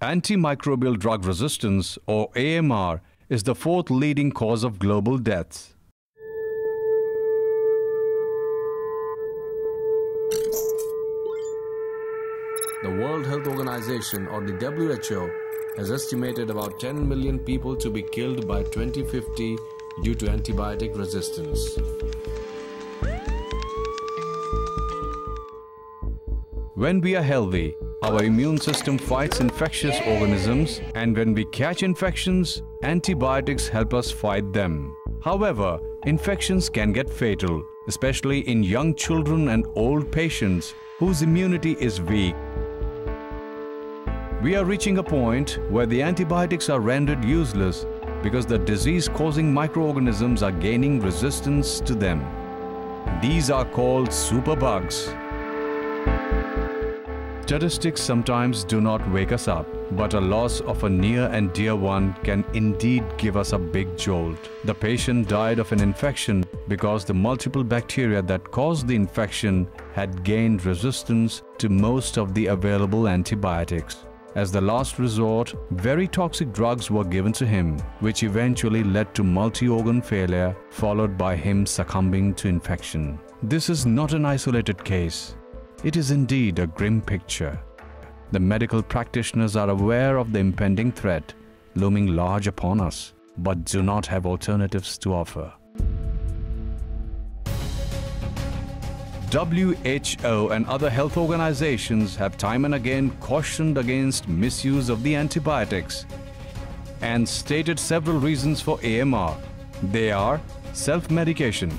Antimicrobial drug resistance, or AMR, is the fourth leading cause of global deaths. The World Health Organization, or the WHO, has estimated about 10 million people to be killed by 2050 due to antibiotic resistance. When we are healthy, our immune system fights infectious organisms, and when we catch infections, antibiotics help us fight them. However, infections can get fatal, especially in young children and old patients whose immunity is weak. We are reaching a point where the antibiotics are rendered useless because the disease-causing microorganisms are gaining resistance to them. These are called superbugs. Statistics sometimes do not wake us up, but a loss of a near and dear one can indeed give us a big jolt. The patient died of an infection because the multiple bacteria that caused the infection had gained resistance to most of the available antibiotics. As the last resort, very toxic drugs were given to him, which eventually led to multi-organ failure, followed by him succumbing to infection. This is not an isolated case. It is indeed a grim picture. The medical practitioners are aware of the impending threat looming large upon us, but do not have alternatives to offer. WHO and other health organizations have time and again cautioned against misuse of the antibiotics and stated several reasons for AMR. They are self-medication,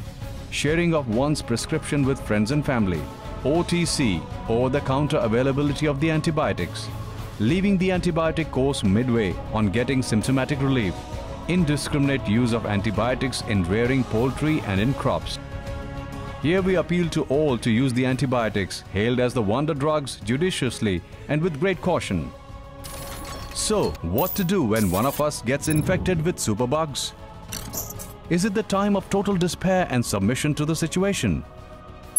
sharing of one's prescription with friends and family, OTC, over-the-counter availability of the antibiotics, leaving the antibiotic course midway on getting symptomatic relief, indiscriminate use of antibiotics in rearing poultry and in crops. Here we appeal to all to use the antibiotics, hailed as the wonder drugs, judiciously and with great caution. So, what to do when one of us gets infected with superbugs? Is it the time of total despair and submission to the situation?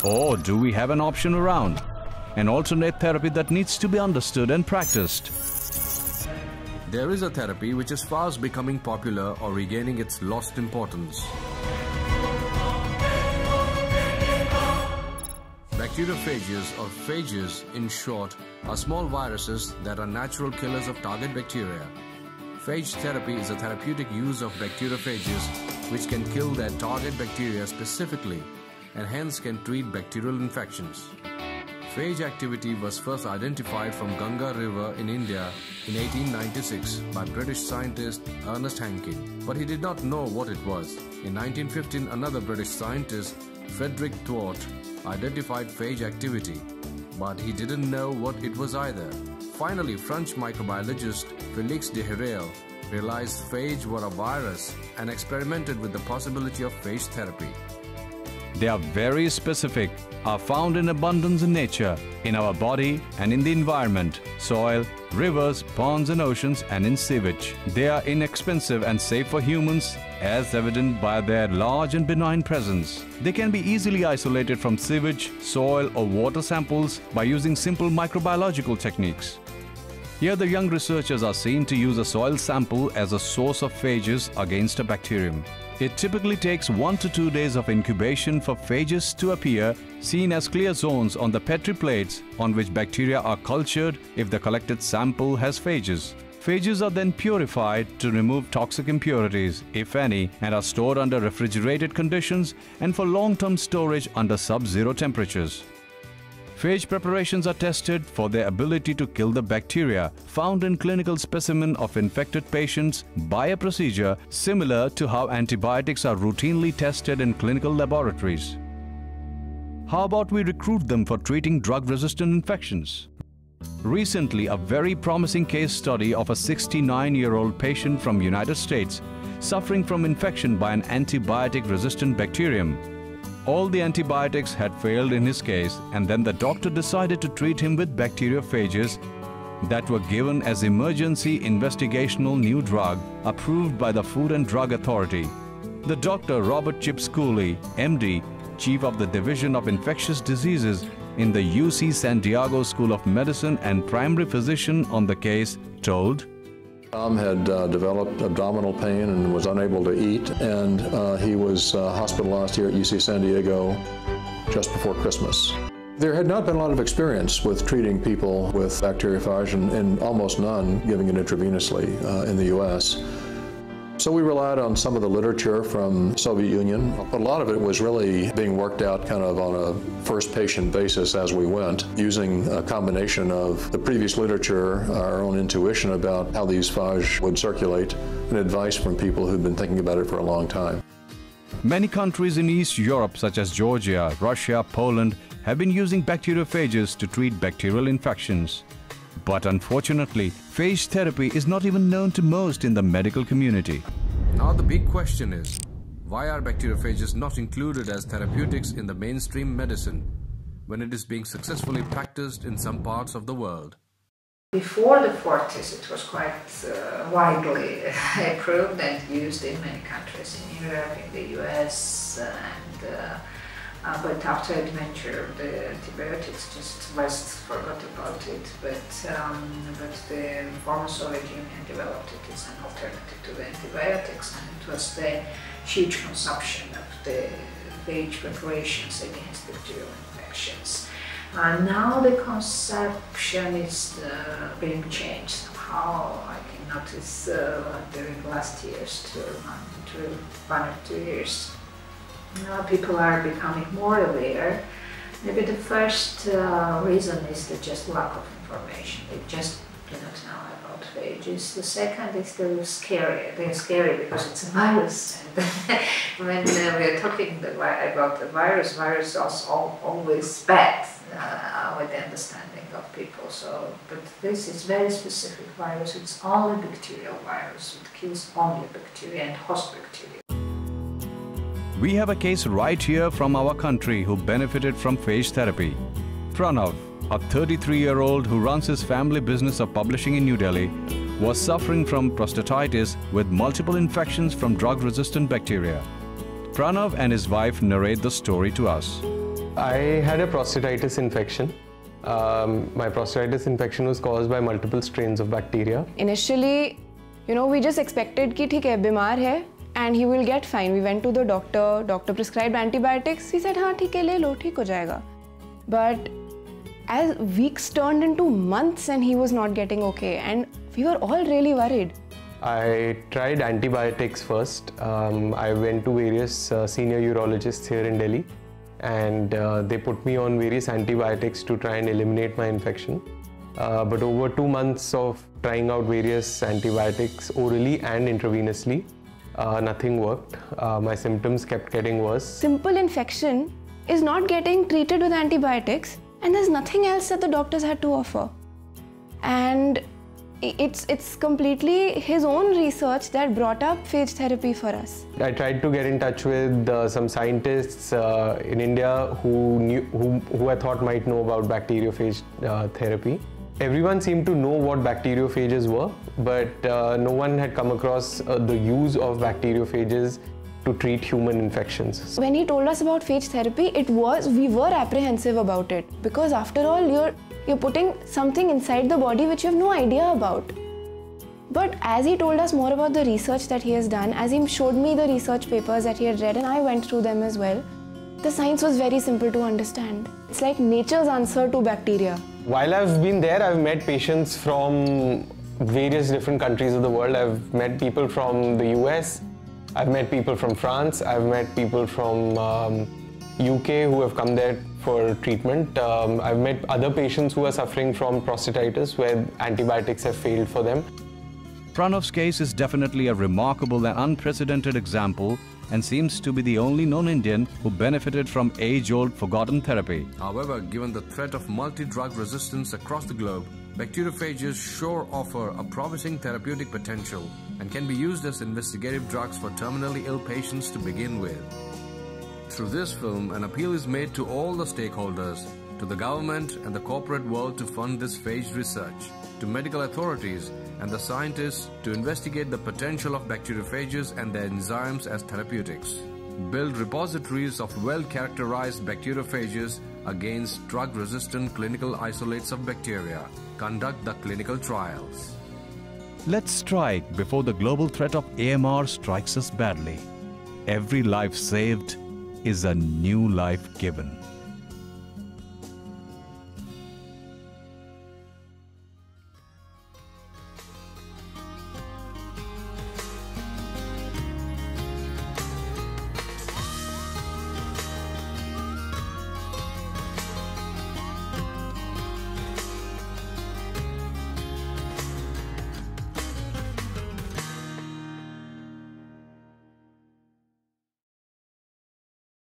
Or do we have an option around? An alternate therapy that needs to be understood and practiced? There is a therapy which is fast becoming popular or regaining its lost importance. Bacteriophages, or phages in short, are small viruses that are natural killers of target bacteria. Phage therapy is a therapeutic use of bacteriophages which can kill their target bacteria specifically and hence can treat bacterial infections. Phage activity was first identified from Ganga River in India in 1896 by British scientist Ernest Hankin, but he did not know what it was. In 1915, another British scientist, Frederick Thwart, identified phage activity, but he didn't know what it was either. Finally, French microbiologist Félix de Herelle realized phage were a virus and experimented with the possibility of phage therapy. They are very specific, are found in abundance in nature, in our body and in the environment, soil, rivers, ponds and oceans, and in sewage. They are inexpensive and safe for humans, as evident by their large and benign presence. They can be easily isolated from sewage, soil or water samples by using simple microbiological techniques. Here the young researchers are seen to use a soil sample as a source of phages against a bacterium. It typically takes 1 to 2 days of incubation for phages to appear, seen as clear zones on the Petri plates on which bacteria are cultured if the collected sample has phages. Phages are then purified to remove toxic impurities, if any, and are stored under refrigerated conditions and for long-term storage under sub-zero temperatures. Phage preparations are tested for their ability to kill the bacteria found in clinical specimen of infected patients by a procedure similar to how antibiotics are routinely tested in clinical laboratories. How about we recruit them for treating drug-resistant infections? Recently, a very promising case study of a 69-year-old patient from United States suffering from infection by an antibiotic-resistant bacterium. All the antibiotics had failed in his case, and then the doctor decided to treat him with bacteriophages that were given as emergency investigational new drug approved by the Food and Drug Authority. The doctor Robert Chip Schooley, MD, Chief of the Division of Infectious Diseases in the UC San Diego School of Medicine and primary physician on the case, told, Tom had developed abdominal pain and was unable to eat, and he was hospitalized here at UC San Diego just before Christmas. There had not been a lot of experience with treating people with bacteriophage, and almost none giving it intravenously in the US. So we relied on some of the literature from the Soviet Union, but a lot of it was really being worked out kind of on a first patient basis as we went, using a combination of the previous literature, our own intuition about how these phage would circulate, and advice from people who'd been thinking about it for a long time. Many countries in East Europe, such as Georgia, Russia, Poland, have been using bacteriophages to treat bacterial infections. But unfortunately, phage therapy is not even known to most in the medical community. Now the big question is, why are bacteriophages not included as therapeutics in the mainstream medicine when it is being successfully practiced in some parts of the world? Before the 40s, it was quite widely approved and used in many countries in Europe, in the US, but after adventure, the antibiotics just West forgot about it. But the former Soviet Union developed it as an alternative to the antibiotics, and it was the huge consumption of the phage preparations against bacterial infections. Now the conception is being changed somehow. I can notice during the last years, 1 or 2 years. Now people are becoming more aware. Maybe the first reason is just lack of information. They just do not know about phages. The second is they're scary. They're scary because it's a virus. And when we are talking about the virus is also always bad with the understanding of people. But this is very specific virus. It's only bacterial virus. It kills only bacteria and host bacteria. We have a case right here from our country who benefited from phage therapy. Pranav, a 33-year-old who runs his family business of publishing in New Delhi, was suffering from prostatitis with multiple infections from drug-resistant bacteria. Pranav and his wife narrate the story to us. I had a prostatitis infection. My prostatitis infection was caused by multiple strains of bacteria. Initially, we just expected कि ठीक है, बीमार है, and he will get fine. We went to the doctor. Doctor prescribed antibiotics. He said, हाँ ठीक है, ले लो, ठीक हो जाएगा. But as weeks turned into months and he was not getting okay, and we were all really worried. I tried antibiotics first. I went to various senior urologists here in Delhi, and they put me on various antibiotics to try and eliminate my infection. But over 2 months of trying out various antibiotics orally and intravenously, nothing worked. My symptoms kept getting worse. Simple infection is not getting treated with antibiotics, and there's nothing else that the doctors had to offer. And it's completely his own research that brought up phage therapy for us. I tried to get in touch with some scientists in India who I thought might know about bacteriophage therapy. Everyone seemed to know what bacteriophages were, but no one had come across the use of bacteriophages to treat human infections. When he told us about phage therapy, we were apprehensive about it, because after all, you're putting something inside the body which you have no idea about. But as he told us more about the research that he has done, as he showed me the research papers that he had read, and I went through them as well, the science was very simple to understand. It's like nature's answer to bacteria. While I've been there, I've met patients from various different countries of the world. I've met people from the US, I've met people from France, I've met people from UK who have come there for treatment. I've met other patients who are suffering from prostatitis where antibiotics have failed for them. Pranav's case is definitely a remarkable and unprecedented example, and seems to be the only non-Indian who benefited from age-old forgotten therapy. However, given the threat of multi-drug resistance across the globe, bacteriophages sure offer a promising therapeutic potential and can be used as investigative drugs for terminally ill patients to begin with. Through this film, an appeal is made to all the stakeholders, to the government and the corporate world to fund this phage research, to medical authorities and the scientists to investigate the potential of bacteriophages and their enzymes as therapeutics. Build repositories of well-characterized bacteriophages against drug-resistant clinical isolates of bacteria, conduct the clinical trials. Let's strike before the global threat of AMR strikes us badly. Every life saved is a new life given.